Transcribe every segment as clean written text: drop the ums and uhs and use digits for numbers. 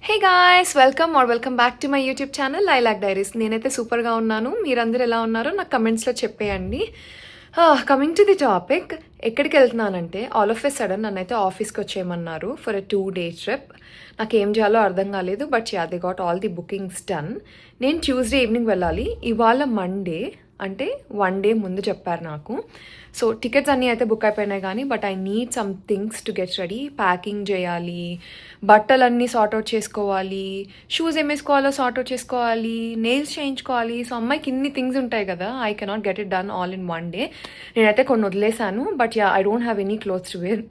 Hey guys! Welcome back to my YouTube channel Lilac Diaries. నేనైతే సూపర్‌గా ఉన్నాను. మీరందరూ ఎలా ఉన్నారో నాకు కమెంట్స్‌లో చెప్పేయండి. కమింగ్ టు ది టాపిక్, ఎక్కడికెళ్తున్నానంటే ఆల్ ఆఫ్ ఎ సడన్ నన్నైతే ఆఫీస్‌కొచ్చేయమన్నారు ఫర్ ఎ 2 డే ట్రిప్. నాకేం చేయాలో అర్థం కాలేదు. But yeah! They got all the bookings done. నేను ట్యూస్‌డే ఈవినింగ్ వెళ్ళాలి. ఇవాళ మండే అంటే 1 డే ముందు చెప్పారు నాకు. సో టికెట్స్ అన్నీ అయితే బుక్ అయిపోయినాయి కానీ but I need some things to get ready. Packing చేయాలి, బట్టలన్నీ సార్ట్ అవుట్ చేసుకోవాలి, షూస్ ఏం వేసుకోవాలో సార్ట్ అవుట్ చేసుకోవాలి, నెయిల్స్ చేయించుకోవాలి. సో అమ్మాయికి ఇన్ని థింగ్స్ ఉంటాయి కదా, I cannot get it done all in 1 day. నేనైతే కొన్ని వదిలేసాను. But yeah, I don't have any clothes to wear.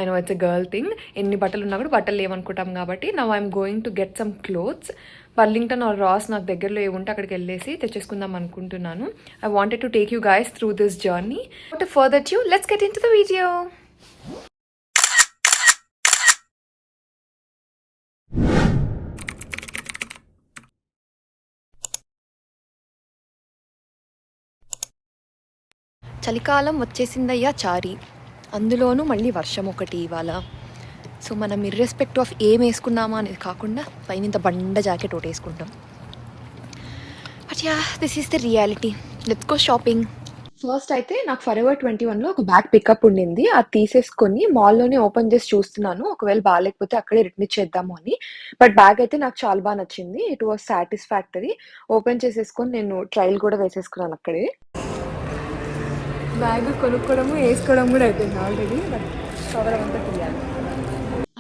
I know it's a girl thing. ఎన్ని బట్టలు ఉన్నా కూడా బట్టలు లేవనుకుంటాం కాబట్టి now I'm going to get some clothes. Burlington or Ross నాకు దగ్గరలో ఏముంటే అక్కడికి వెళ్ళేసి తెచ్చేసుకుందాం అనుకుంటున్నాను. I wanted to take you guys through this journey. But further ado, let's get into the video. చలికాలం వచ్చేసిందయ్యా చారి, అందులోనూ మళ్ళీ వర్షం ఒకటి ఇవాళ. సో మనం ఇర్రెస్పెక్ట్ ఆఫ్ ఏం వేసుకున్నామా అనేది కాకుండా పైన ఇంత బండ జాకెట్ ఒకటి వేసుకుంటాం. But yeah, this is the reality. Let's go shopping. First అయితే నాకు ఫరెవర్ 21లో ఒక బ్యాగ్ పికప్ ఉండింది. అది తీసేసుకొని మాల్లోనే ఓపెన్ చేసి చూస్తున్నాను, ఒకవేళ బాగాలేకపోతే అక్కడే రిటర్న్ ఇచ్చేద్దాము అని. బట్ బ్యాగ్ అయితే నాకు చాలా బాగా నచ్చింది. It was satisfactory. ఓపెన్ చేసేసుకొని నేను ట్రయల్ కూడా వేసేసుకున్నాను అక్కడే. బ్యాగ్ కొనుక్కోవడము వేసుకోవడం కూడా అయిపోయింది ఆల్రెడీ. బట్ కవర్ అంతా తీయాలి.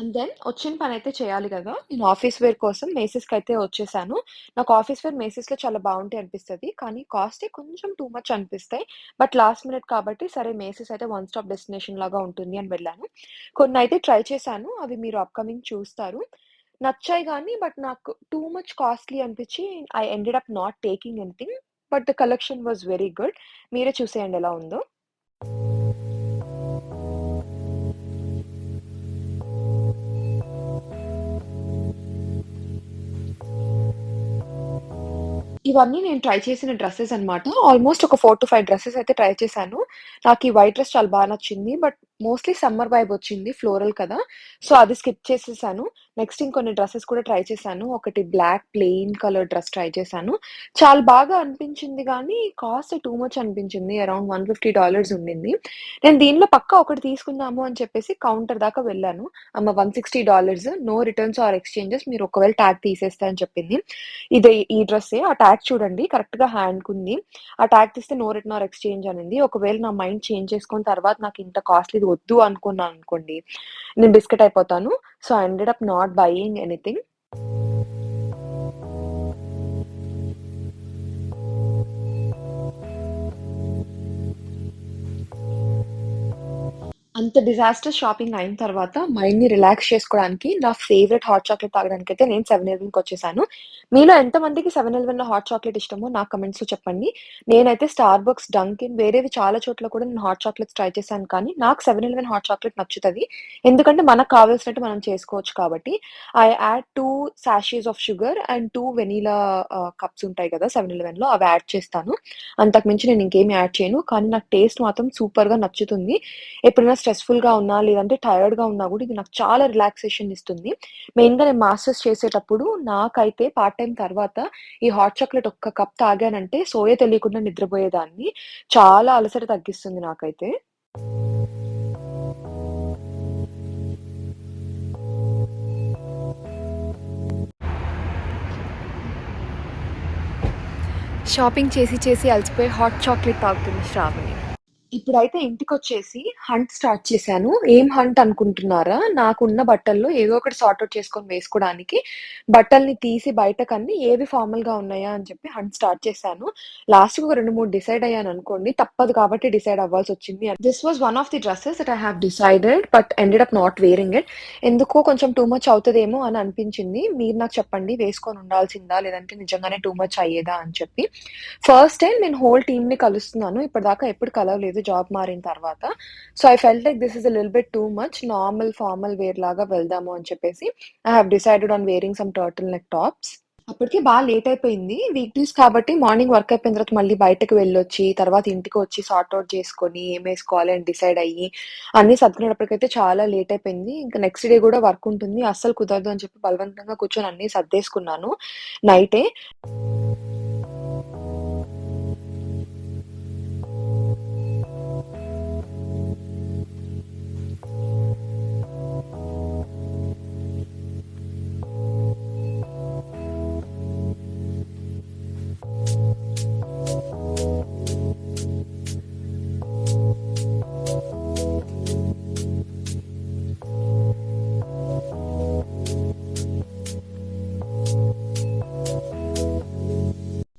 అండ్ దెన్ వచ్చిన పని అయితే చేయాలి కదా. నేను ఆఫీస్ వేర్ కోసం మేసిస్కి అయితే వచ్చేసాను. నాకు ఆఫీస్ వేర్ మేసిస్లో చాలా బాగుంటాయి అనిపిస్తుంది, కానీ కాస్టే కొంచెం టూ మచ్ అనిపిస్తాయి. బట్ లాస్ట్ మినిట్ కాబట్టి సరే మేసిస్ అయితే వన్ స్టాప్ డెస్టినేషన్ లాగా ఉంటుంది అని వెళ్ళాను. కొన్ని అయితే ట్రై చేశాను, అవి మీరు అప్కమింగ్ చూస్తారు. నచ్చాయి కానీ బట్ నాకు టూ మచ్ కాస్ట్లీ అనిపించి I ended up not taking anything. But the collection was very good. మీరే చూసేయండి ఎలా ఉందో. ఇవన్నీ నేను ట్రై చేసిన డ్రెసెస్ అనమాట. ఆల్‌మోస్ట్ ఒక 4-5 డ్రెసెస్ అయితే ట్రై చేశాను. నాకు ఈ వైట్ డ్రెస్ చాలా నచ్చింది. బట్ మోస్ట్‌లీ సమ్మర్ వైబ్ వచ్చింది. ఫ్లోరల్ కదా, సో అది స్కిప్ చేసేసాను. నెక్స్ట్ ఇంకొన్ని డ్రెసెస్ కూడా ట్రై చేశాను. ఒకటి black plain colour dress try చేశాను. చాలా బాగా అనిపించింది గానీ, కాస్ట్ టూ మచ్ అనిపించింది. అరౌండ్ $150 ఉండింది. నేను దీనిలో పక్కా ఒకటి తీసుకుందాము అని చెప్పేసి కౌంటర్ దాకా వెళ్ళాను. అమ్మ $160, నో రిటర్న్స్ ఆర్ ఎక్స్‌చేంజెస్, మీరు ఒకవేళ ట్యాగ్ తీసేస్తే అని చెప్పింది. ఈ డ్రెస్సే. ఆ ట్యాగ్ చూడండి కరెక్ట్‌గా హ్యాండ్‌కుంది. ఆ ట్యాగ్ తీస్తే నో రిటర్న్ ఆర్ ఎక్స్‌చేంజ్ అనింది. ఒకవేళ నా మైండ్ చేంజ్ చేసుకొని తర్వాత నాకు ఇంత కాస్ట్‌లీది వద్దు అనుకున్నాననుకోండి, నేను బిస్కెట్ అయిపోతాను. So, I ended up not buying anything. అంత డిజాస్టర్ షాపింగ్ అయిన తర్వాత మైండ్‌ని రిలాక్స్ చేసుకోవడానికి నా ఫేవరెట్ హాట్ చాక్లేట్ తాగడానికైతే నేను 7-Eleven'కొచ్చేసాను. మీలో ఎంతమందికి 7-Elevenలో హాట్ చాక్లేట్ ఇష్టమో నాకు కమెంట్స్‌లో చెప్పండి. నేనైతే స్టార్‌బక్స్, డంకిన్ వేరేవి చాలా చోట్ల కూడా నేను హాట్ చాక్లేట్స్ ట్రై చేశాను. కానీ నాకు 7-Eleven హాట్ చాక్లేట్ నచ్చుతది. ఎందుకంటే మనకు కావాల్సినట్టు మనం చేసుకోవచ్చు కాబట్టి. ఐ యాడ్ 2 సాషేస్ of sugar and 2 vanilla cups ఉంటాయి కదా 7-Elevenలో, అవి యాడ్ చేస్తాను. అంతకు మించి నేను ఇంకేమి యాడ్ చేయను. కానీ నాకు టేస్ట్ మాత్రం సూపర్‌గా నచ్చుతుంది. ఎప్పుడైనా స్ట్రెస్‌ఫుల్‌గా ఉన్నా, లేదంటే టైర్డ్‌గా ఉన్నా గూడా ఇది నాకు చాలా రిలాక్సేషన్ ఇస్తుంది. మెయిన్‌గా నేను మాస్టర్స్ చేసేటప్పుడు నాకైతే పార్ట్ టైమ్ తర్వాత ఈ హాట్ చాక్లేట్ ఒక్క కప్ తాగానంటే సోయే తెలియకుండా నిద్రపోయేదాన్ని. చాలా అలసట తగ్గిస్తుంది నాకైతే. షాపింగ్ చేసి చేసి అలసిపోయి హాట్ చాక్లేట్ తాగుతుంది శ్రావణి. ఇప్పుడైతే ఇంటికొచ్చేసి హంట్ స్టార్ట్ చేశాను. ఏం హంట్ అనుకుంటున్నారా? నాకున్న బట్టల్లో ఏదో ఒకటి సార్ట్ ఔట్ చేసుకొని వేసుకోడానికి, బట్టల్ని తీసి బయటకన్ని ఏవి ఫార్మల్‌గా ఉన్నాయా అని చెప్పి హంట్ స్టార్ట్ చేశాను. లాస్ట్‌కి ఒక 2, 3 డిసైడ్ అయ్యాననుకోండి. తప్పదు కాబట్టి డిసైడ్ అవ్వాల్సొచ్చింది. This was one of the dresses that I have decided but ended up not wearing it. ఎందుకో కొంచెం టూ మచ్ అవుతదేమో అని అనిపించింది. మీరు నాకు చెప్పండి, వేసుకొని ఉండాల్సిందా? లేదంటే నిజంగానే టూ మచ్ అయ్యేదా అని చెప్పి. ఫస్ట్ టైమ్ నేను హోల్ టీమ్‌ని కలుస్తున్నాను. ఇప్పటిదాకా ఎప్పుడు కలవలేదు జాబ్ మారిన తర్వాత. So, I felt like this is a little bit too much. Normal formal wear లాగా వెళ్దాము అని చెప్పేసి I have decided on wearing some turtleneck tops. అప్పటికి లేట్ అయిపోయింది. వీక్ డేస్ కాబట్టి మార్నింగ్ వర్క్ అయిపోయిన తర్వాత మళ్ళీ బయటకి వెళ్ళొచ్చి, తర్వాత ఇంటికొచ్చి సార్ట్ ఔట్ చేసుకొని, ఏమేసుకోవాలి అని డిసైడ్ అయ్యి, అన్నీ సర్దుకునేటప్పటికైతే చాలా లేట్ అయిపోయింది. ఇంక నెక్స్ట్ డే గూడా వర్క్ ఉంటుంది. అస్సలు కుదరదు అని చెప్పి బలవంతంగా కూర్చొని అన్నీ సర్దేసుకున్నాను నైటే.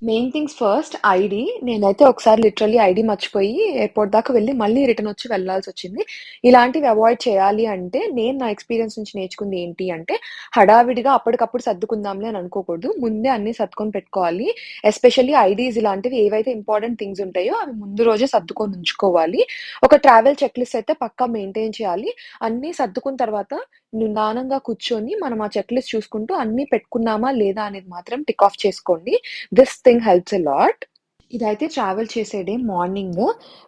Main things first ID. నేనైతే ఒకసారి లిటరల్లీ ఐడీ మర్చిపోయి ఎయిర్‌పోర్ట్ దాకా వెళ్ళి మళ్ళీ రిటర్న్ వచ్చి వెళ్ళాల్సొచ్చింది. ఇలాంటివి అవాయిడ్ చేయాలి అంటే నేను నా ఎక్స్‌పీరియన్స్ నుంచి నేర్చుకుంది ఏంటి అంటే, హడావిడిగా అప్పటికప్పుడు సర్దుకుందాంలే అని అనుకోకూడదు. ముందే అన్నీ సర్దుకొని పెట్టుకోవాలి. ఎస్పెషల్లీ ఐడీస్ ఇలాంటివి ఏవైతే ఇంపార్టెంట్ థింగ్స్ ఉంటాయో అవి ముందు రోజే సర్దుకొని ఉంచుకోవాలి. ఒక ట్రావెల్ చెక్ లిస్ట్ అయితే పక్కా మెయింటైన్ చేయాలి. అన్నీ సర్దుకున్న తర్వాత నిదానంగా కూర్చొని మనం ఆ చెక్ లిస్ట్ చూసుకుంటూ అన్నీ పెట్టుకున్నామా లేదా అనేది మాత్రం టిక్ ఆఫ్ చేసుకోండి. This thing helps a lot. ఇదైతే ట్రావెల్ చేసే డే మార్నింగ్.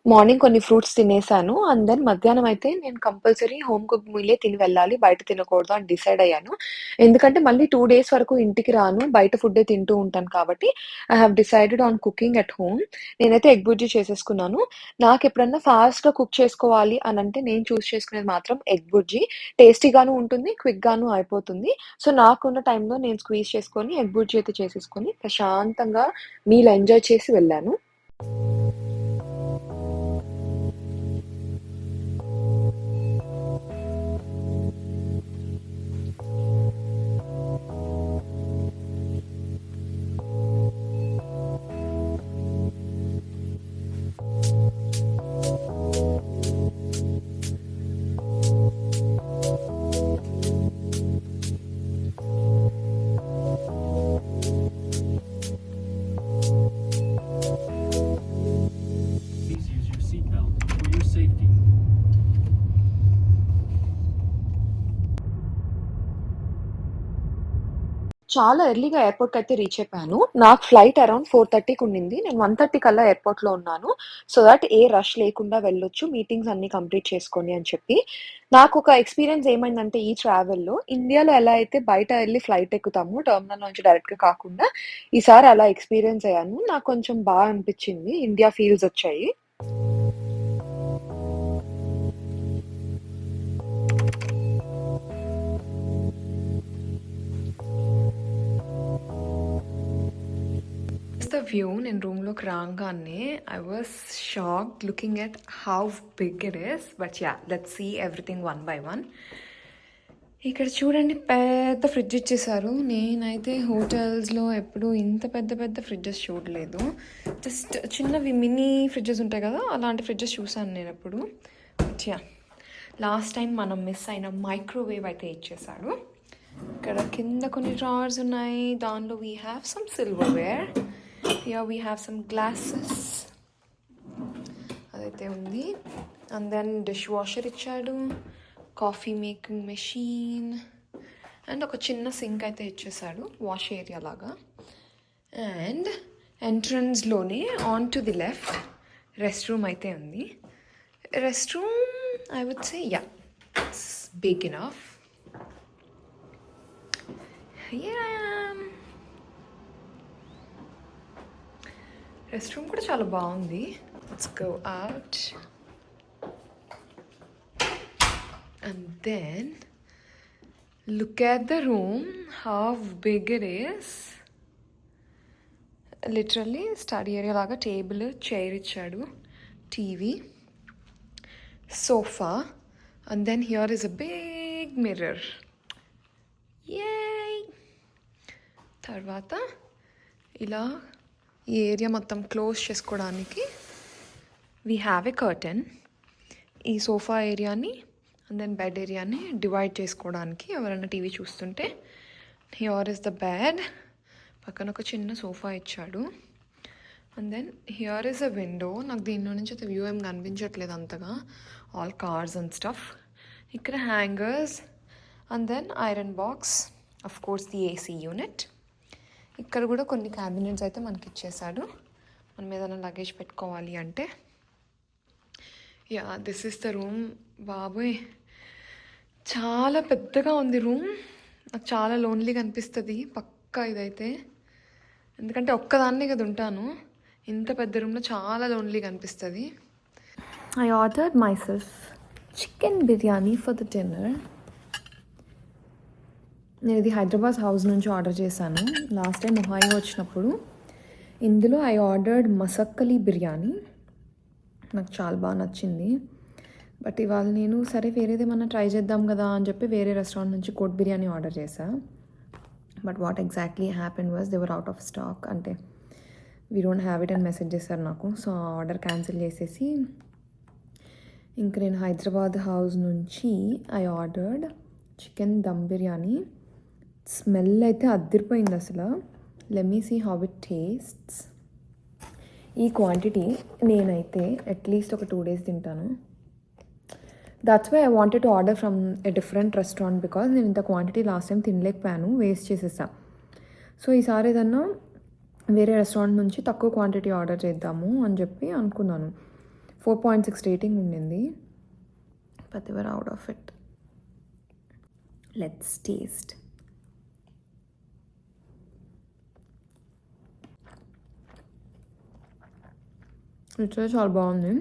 మార్నింగ్ కొన్ని ఫ్రూట్స్ తినేసాను. అండ్ దెన్ మధ్యాహ్నం అయితే నేను కంపల్సరీ హోమ్ కుక్డ్ మీలే తిని వెళ్ళాలి. బయట తినకూడదు అని డిసైడ్ అయ్యాను. ఎందుకంటే మళ్ళీ 2 డేస్ వరకు ఇంటికి రాను. బయట ఫుడ్డే తింటూ ఉంటాను కాబట్టి I have decided on cooking at home. నేనైతే ఎగ్ బుర్జీ చేసేసుకున్నాను. నాకెప్పుడన్నా ఫాస్ట్‌గా కుక్ చేసుకోవాలి అనంటే నేను చూజ్ చేసుకునేది మాత్రం ఎగ్ బుర్జీ. టేస్టీగాను ఉంటుంది. క్విక్‌గాను అయిపోతుంది. సో, నాకున్న టైంలో నేను స్క్వీజ్ చేసుకొని ఎగ్ బుర్జీ అయితే చేసేసుకొని ప్రశాంతంగా మీల్ ఎంజాయ్ చేసి వెళ్ళాను. Please use your seatbelt for your safety. చాలా ఎర్లీగా ఎయిర్‌పోర్ట్‌కయితే రీచ్ అయిపోయాను. నాకు ఫ్లైట్ అరౌండ్ 4:30కి ఉండింది. నేను 1:30 కల్లా ఎయిర్‌పోర్ట్‌లో ఉన్నాను. సో దట్ ఏ రష్ లేకుండా వెళ్ళొచ్చు. మీటింగ్స్ అన్నీ కంప్లీట్ చేసుకొని అని చెప్పి. నాకొక ఎక్స్‌పీరియన్స్ ఏమైందంటే ఈ ట్రావెల్‌లో ఇండియాలో ఎలా అయితే బయట ఎళ్లి ఫ్లైట్ ఎక్కుతామో టెర్మినల్ నుంచి డైరెక్ట్‌గా కాకుండా, ఈసారి అలా ఎక్స్‌పీరియన్స్ అయ్యాను. నాకు కొంచెం అనిపిచ్చింది. ఇండియా ఫీల్స్ వచ్చాయి. The view. నేను రూమ్‌లోకి రాంగానే I was shocked looking at how big it is. But let's see everything one by one. ఇక్కడ చూడండి పెద్ద ఫ్రిడ్జ్ ఇచ్చేసారు. నేనైతే హోటల్స్‌లో ఎప్పుడూ ఇంత పెద్ద పెద్ద ఫ్రిడ్జెస్ చూడలేదు. జస్ట్ చిన్నవి మినీ ఫ్రిడ్జెస్ ఉంటాయి కదా! అలాంటి ఫ్రిడ్జెస్ చూసాను నేనెప్పుడు. బట్ లాస్ట్ టైం మనం మిస్ అయిన మైక్రోవేవ్ అయితే ఇచ్చేసాడు. ఇక్కడ కింద కొన్ని డ్రావర్స్ ఉన్నాయి. దానిలో we have some silverware. Here we have some glasses. అదైతే ఉంది. అండ్ దెన్ డిష్ వాషర్ ఇచ్చాడు. కాఫీ మేకింగ్ మెషీన్ అండ్ ఒక చిన్న సింక్ అయితే ఇచ్చేసాడు వాష్ ఏరియా లాగా. అండ్ ఎంట్రన్స్లోనే on to the left restroom అయితే ఉంది. Restroom I would say it's big enough. Restroom కూడా చాలా బాగుంది. Let's go out. And then look at the room, how big it is. Literally study area laga table, chair ichadu, TV, sofa, and then here is a big mirror. Yay! Tarvata ila ee area mottam close chesukodaniki we have a curtain. ఈ sofa ఏరియాని and then bed ఏరియాని divide చేసుకోవడానికి ఎవరైనా TV చూస్తుంటే. Here is the bed. పక్కన ఒక చిన్న sofa ఇచ్చాడు. And then here is a window. నాకు దీనిలో నుంచి అయితే వ్యూ ఏం కనిపించట్లేదు అంతగా. All cars and stuff. ఇక్కడ hangers and then iron box. Of course the AC unit. ఇక్కడ కూడా కొన్ని క్యాబినెట్స్ అయితే మనకి ఇచ్చేసాడు మనం ఏదైనా లగేజ్ పెట్టుకోవాలి అంటే. Yeah this is the room. బాబోయ్ చాలా పెద్దగా ఉంది రూమ్. నాకు చాలా లోన్లీగా అనిపిస్తుంది పక్కా ఇదైతే, ఎందుకంటే ఒక్కదాన్నే కదా ఉంటాను. ఇంత పెద్ద రూమ్లో చాలా లోన్లీగా అనిపిస్తుంది. I ordered my self chicken biryani for the dinner. నేను ఇది హైదరాబాద్ హౌస్ నుంచి ఆర్డర్ చేశాను లాస్ట్ టైం ఒహాయో వచ్చినప్పుడు. ఇందులో ఐ ఆర్డర్డ్ మసక్కలి బిర్యానీ, నాకు చాలా బాగా నచ్చింది. బట్ ఇవాళ నేను సరే వేరేది ఏమన్నా ట్రై చేద్దాం కదా అని చెప్పి వేరే రెస్టారెంట్ నుంచి కోట్ బిర్యానీ ఆర్డర్ చేశా. But what exactly happen was they were out of stock, అంటే వీ డోంట్ హ్యావ్ ఇట్ అని మెసేజ్ చేశారు నాకు. సో ఆ ఆర్డర్ క్యాన్సిల్ చేసేసి ఇంక నేను హైదరాబాద్ హౌస్ నుంచి I ordered chicken dum biryani. Smell అయితే అద్దరిపోయింది అసలు. Let me see how it tastes. ఈ క్వాంటిటీ నేనైతే అట్లీస్ట్ ఒక 2 days తింటాను. That's why I wanted to order from a different restaurant, because నేను ఇంత క్వాంటిటీ లాస్ట్ టైం తినలేకపోయాను, వేస్ట్ చేసేసా. సో ఈసారి ఏదన్నా వేరే రెస్టారెంట్ నుంచి తక్కువ క్వాంటిటీ ఆర్డర్ చేద్దాము అని చెప్పి అనుకున్నాను. 4.6 రేటింగ్ ఉండింది, but they were out of it. Let's taste. రుచి చాలా బాగుంది.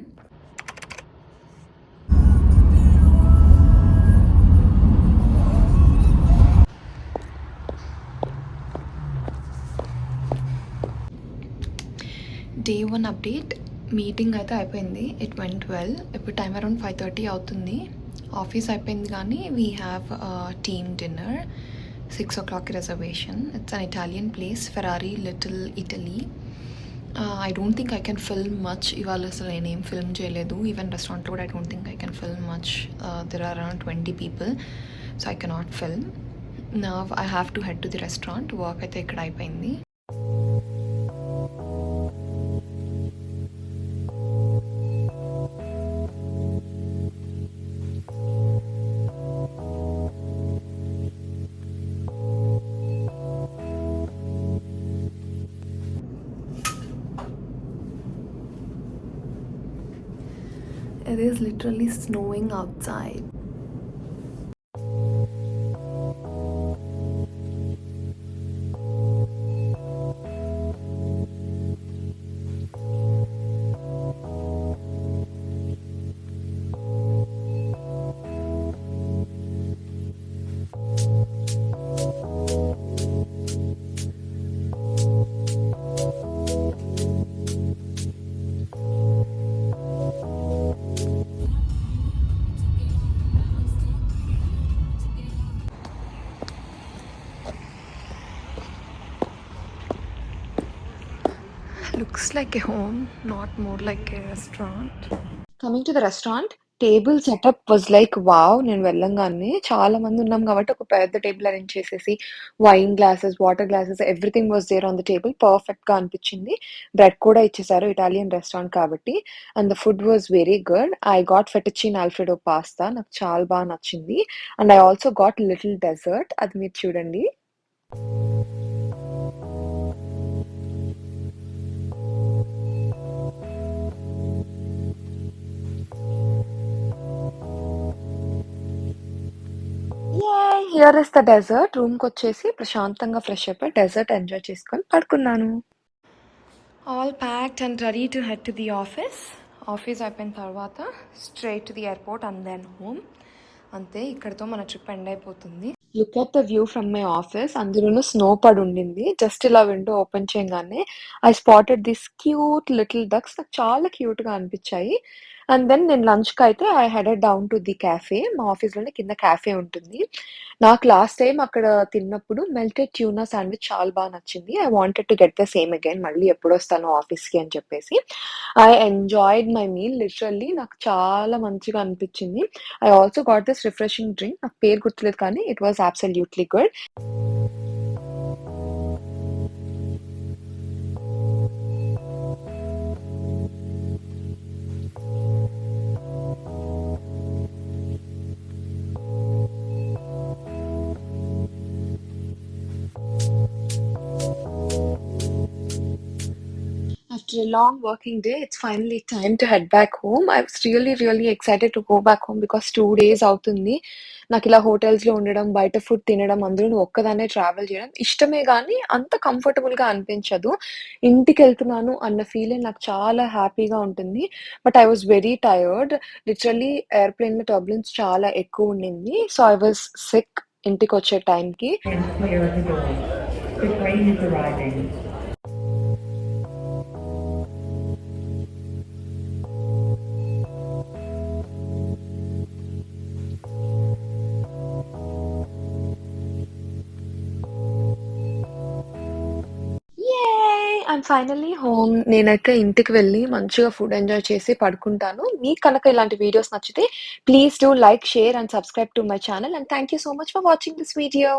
Day 1 update. మీటింగ్ అయితే అయిపోయింది, ఇట్ వెంట్ వెల్. ఇప్పుడు టైం అరౌండ్ 5:30 అవుతుంది. ఆఫీస్ అయిపోయింది కానీ we have team dinner 6 o'clock reservation. It's an Italian place, Ferrari Little Italy. I don't think I can film much ఇవాళ. అసలు నేనేం ఫిల్మ్ చేయలేదు. ఈవెన్ రెస్టారెంట్లో కూడా I don't think I can film much. There are around 20 people, so I cannot film. Now I have to head to the restaurant. Work అయితే ఇక్కడ అయిపోయింది. It is literally snowing outside. Looks like a home, not more like a restaurant. Coming to the restaurant, table setup was like wow. నేను వెళ్ళంగానే చాలా మంది ఉన్నాం కాబట్టి ఒక పెద్ద టేబుల్ అరేంజ్ చేసేసి wine glasses, water glasses, everything was there on the table. పర్ఫెక్ట్గా అనిపించింది. బ్రెడ్ కూడా ఇచ్చేసారు, ఇటాలియన్ రెస్టారెంట్ కాబట్టి. And the food was very good. I got fettuccine Alfredo pasta, నాకు చాలా బాగా నచ్చింది. And I also got little dessert, అది మీరు చూడండి. Here is the dessert. రూమ్కి వచ్చేసి ప్రశాంతంగా ఫ్రెష్ అయిపోయి డెజర్ట్ ఎంజాయ్ చేసుకొని పడుకున్నాను. All packed and ready to head to the office. Office అయిపోయిన తర్వాత straight to the airport and then home. అంతే, ఇక్కడితో మన ట్రిప్ ఎండ్ అయిపోతుంది. Look at the view from my office. అందులోనూ స్నో పడి ఉండింది. జస్ట్ ఇలా విండో ఓపెన్ చేయగానే I spotted this cute little ducks. నాకు చాలా క్యూట్గా అనిపించాయి. అండ్ దెన్ నేను లంచ్కి అయితే I headed down to the cafe. మా ఆఫీస్లోనే కింద క్యాఫే ఉంటుంది. నాకు లాస్ట్ టైం అక్కడ తిన్నప్పుడు మెల్టెడ్ ట్యూనా శాండ్విచ్ చాలా బాగా నచ్చింది. I wanted to get the same again, మళ్ళీ ఎప్పుడు వస్తాను ఆఫీస్కి అని చెప్పేసి. I enjoyed my meal literally. నాకు చాలా మంచిగా అనిపించింది. I also got this refreshing drink, నాకు పేరు గుర్తులేదు కానీ it was absolutely good. after a long working day, it's finally time to head back home. I was really excited to go back home because 2 days అవుతుంది. నాకిలా హోటల్స్‌లో ఉండడం, బయట food తినడం, అందులోను ఒక్కదాన్నే ట్రావెల్ చేయడం ఇష్టమే గానీ, అంత కంఫర్టబుల్‌గా అనిపించదు. ఇంటికెళ్తున్నాను అన్న ఫీలింగ్ నాకు చాలా హ్యాపీగా ఉంటుంది. But I was very tired. Literally ఎయిర్‌ప్లేన్‌లో టర్బులెన్స్ చాలా ఎక్కువుండింది. సో, ఐ వాస్ సిక్ ఇంటికొచ్చే టైంకి. And clear at the door. The train is arriving. Yay! I'm finally home. నేనైతే ఇంటికి వెళ్ళి మంచిగా ఫుడ్ ఎంజాయ్ చేసి పడుకుంటాను. మీకు కనుక ఇలాంటి వీడియోస్ నచ్చితే please do like, share and subscribe to my channel and thank you so much for watching this video.